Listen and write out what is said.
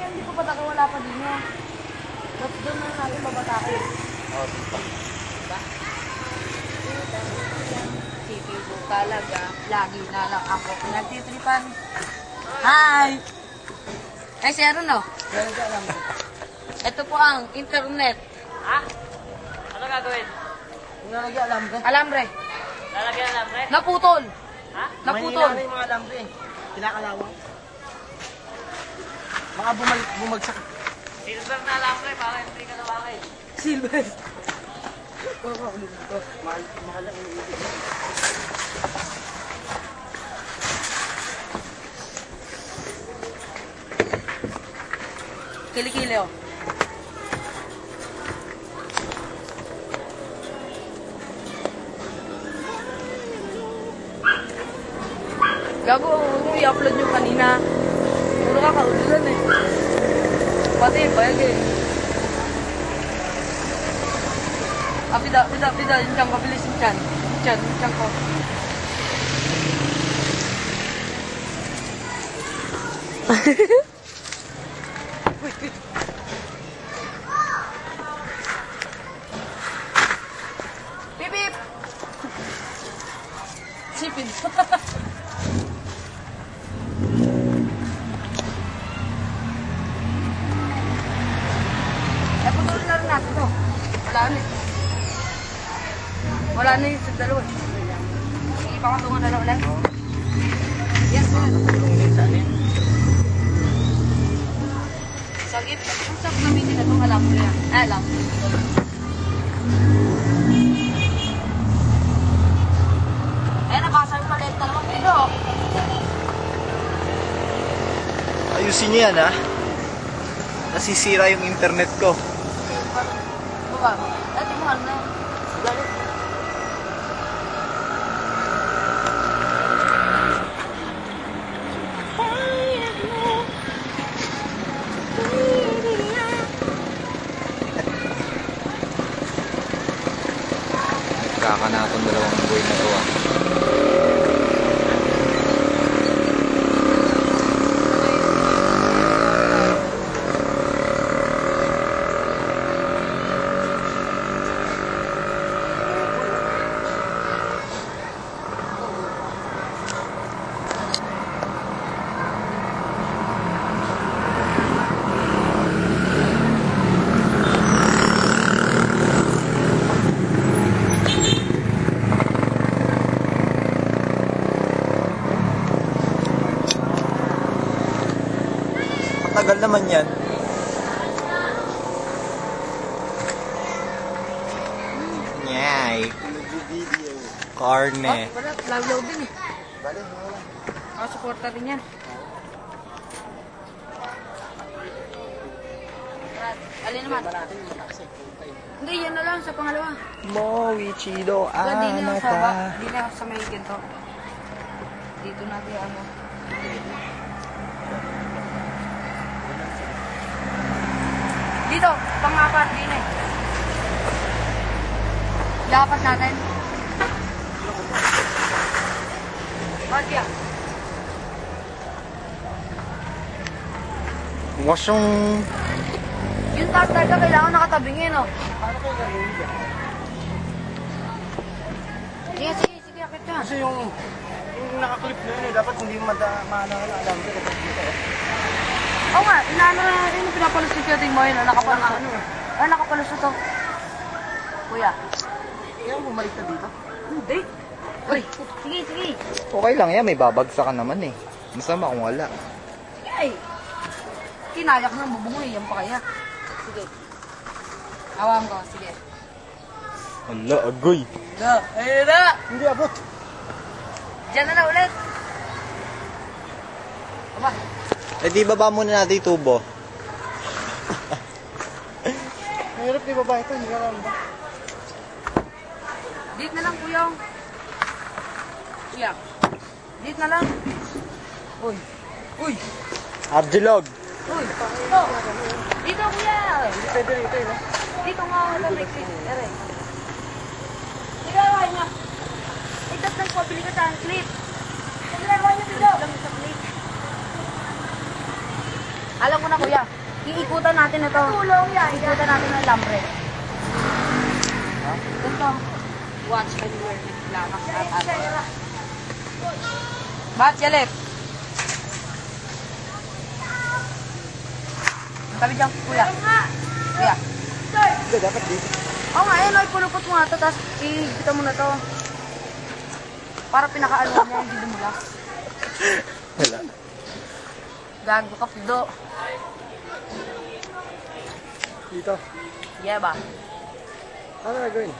hindi ko pataka wala pa din yun. Tapos doon na natin babatakin. Oo, dito. Diba? CPU talaga. Lagi na lang ako nagtitripan. Hi! Ay, si Aaron, no? Ito po ang internet. Ha? Ano gagawin? Yung nalagyan alambre. Alambre. Lalagyan ng lambre? Naputol. Ha? Naputol. Mahina na yung mga alambre. Kinakalawang. Baka bumagsak. Silver na lambre para hindi ka nawakit. Silver. Mahal lang yung ibig. Kilikili, oh. Gago, huwag mo i-upload nyo kanina. Puro ka kaudulan eh. Pati, bayag eh. Pida, yung tiyan ko, bilis yung tiyan. Yung tiyan ko. Bip, bip! Sipin. Patuloy na rin natin ito. Wala na yung dalawa. Sige, pakatungan na lang ulit. Yes, sir. Saan yan? Sagip, ang sarap gamitin na itong alam ko yan. Alam. Eh, nabasa yung paleta naman dito. Ayusin niyo yan, ha? Nasisira yung internet ko. Baba. Dati mo ano na. Kakanatong dalawang buhay na to, ah. Tagal naman yan. Nyay. Karne. Oh, wala. Lawlaw din eh. Bale, wala. Supporter din yan. Alin naman? Hindi, yan na lang sa pangalawa. Mowi Chido Di na sa Anata. Di na sa may ginto. Dito natin ano. Dito, pang-apat din eh. Dapat natin. Bakit yan? Wasyong... Yung taas talaga kailangan nakatabingin, no? Paano kayo gagawin dyan? Sige, akit ka. Kasi yung nakaklip na yun eh, dapat hindi maalala alam ko dapat dito. Oo nga, inaano na natin yung pinapalos yung shooting mo yun, nakapalos na. Ay, nakapalos na to. Kuya. Kaya bumalik na dito? Hindi. Uy, sige. Okay lang yan, may babagsakan naman eh. Masama kung wala. Sige ay. Kinayak ng bubungoy, yan pa kaya. Sige. Awam ko, sige. Ala, agoy. Ayun na! Hindi abot. Diyan na ulit. Aba. Eh di baba muna natin yung tubo. Mahirap di baba ito, hindi ka lang ba? Dit na lang, kuya. Kuya. Dit na lang. Uy. Argilog. Uy. Dito. Dito, kuya. Hindi pwede rito eh, no? Dito nga wala may clip. Ere. Tigawin niya. Itas lang po, bili ka sa clip. Tigawin niya dito. Lang sa clip. Alam ko na kuya. Iikutan natin ito. Tulong yan. Iikutan natin ng lambre. Ito. Watch anywhere. Lakas at ato. Bat, Jalep. Tabi dyan, kuya. Kuya. Hindi, dapat dito. Oo nga, eh, no, ipulupot mo nga ito, tapos ihigpitan mo na ito. Para pinakaalwa niya, hindi dumula. Wala. Gago ka, Pido. Dito. Yeah ba? Ano gagawin?